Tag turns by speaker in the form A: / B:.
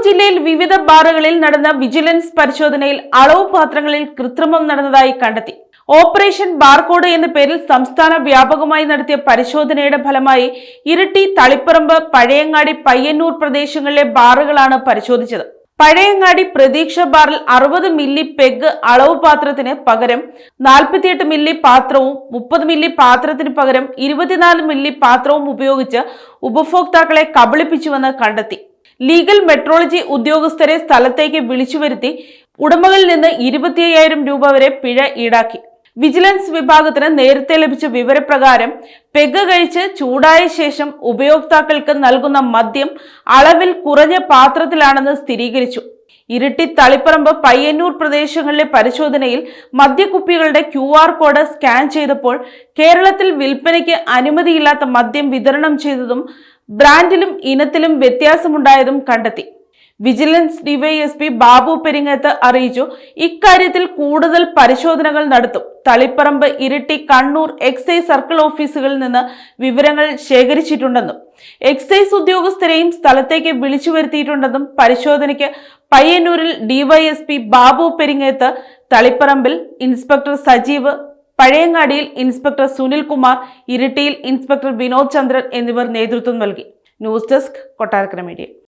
A: ജില്ലയിൽ വിവിധ ബാറുകളിൽ നടന്ന വിജിലൻസ് പരിശോധനയിൽ അളവ് പാത്രങ്ങളിൽ കൃത്രിമം നടന്നതായി കണ്ടെത്തി. ഓപ്പറേഷൻ ബാർകോഡ് എന്ന പേരിൽ സംസ്ഥാന വ്യാപകമായി നടത്തിയ പരിശോധനയുടെ ഫലമായി ഇരിട്ടി, തളിപ്പറമ്പ്, പഴയങ്ങാടി, പയ്യന്നൂർ പ്രദേശങ്ങളിലെ ബാറുകളാണ് പരിശോധിച്ചത്. പഴയങ്ങാടി പ്രതീക്ഷ ബാറിൽ 60 മില്ലി പെഗ് അളവ് പാത്രത്തിന് പകരം 48 മില്ലി പാത്രവും 30 മില്ലി പാത്രത്തിന് പകരം 24 മില്ലി പാത്രവും ഉപയോഗിച്ച് ഉപഭോക്താക്കളെ കബളിപ്പിച്ചുവെന്ന് കണ്ടെത്തി. ലീഗൽ മെട്രോളജി ഉദ്യോഗസ്ഥരെ സ്ഥലത്തേക്ക് വിളിച്ചുവരുത്തി ഉടമകളിൽ നിന്ന് 25,000 രൂപ വരെ പിഴ ഈടാക്കി. വിജിലൻസ് വിഭാഗത്തിന് നേരത്തെ ലഭിച്ച വിവരപ്രകാരം പെഗ് കഴിച്ച് ചൂടായ ശേഷം ഉപയോക്താക്കൾക്ക് നൽകുന്ന മദ്യം അളവിൽ കുറഞ്ഞ പാത്രത്തിലാണെന്ന് സ്ഥിരീകരിച്ചു. ഇരിട്ടി, തളിപ്പറമ്പ്, പയ്യന്നൂർ പ്രദേശങ്ങളിലെ പരിശോധനയിൽ മദ്യക്കുപ്പികളുടെ QR കോഡ് സ്കാൻ ചെയ്തപ്പോൾ കേരളത്തിൽ വിൽപ്പനയ്ക്ക് അനുമതിയില്ലാത്ത മദ്യം വിതരണം ചെയ്തതും ബ്രാൻഡിലും ഇനത്തിലും വ്യത്യാസമുണ്ടായതും കണ്ടെത്തി. വിജിലൻസ് ഡിവൈഎസ്പി ബാബു പെരിങ്ങത്ത് അറിയിച്ചു, ഇക്കാര്യത്തിൽ കൂടുതൽ പരിശോധനകൾ നടത്തും. തളിപ്പറമ്പ്, ഇരിട്ടി, കണ്ണൂർ എക്സൈസ് സർക്കിൾ ഓഫീസുകളിൽ നിന്ന് വിവരങ്ങൾ ശേഖരിച്ചിട്ടുണ്ടെന്നും എക്സൈസ് ഉദ്യോഗസ്ഥരെയും സ്ഥലത്തേക്ക് വിളിച്ചു വരുത്തിയിട്ടുണ്ടെന്നും പരിശോധനയ്ക്ക് പയ്യന്നൂരിൽ ഡിവൈഎസ്പി ബാബു പെരിങ്ങത്ത്, തളിപ്പറമ്പിൽ ഇൻസ്പെക്ടർ സജീവ്, പഴയങ്ങാടിയിൽ ഇൻസ്പെക്ടർ സുനിൽകുമാർ, ഇരിട്ടിയിൽ ഇൻസ്പെക്ടർ വിനോദ് ചന്ദ്രൻ എന്നിവർ നേതൃത്വം നൽകി. News desk, Kottarakkara media.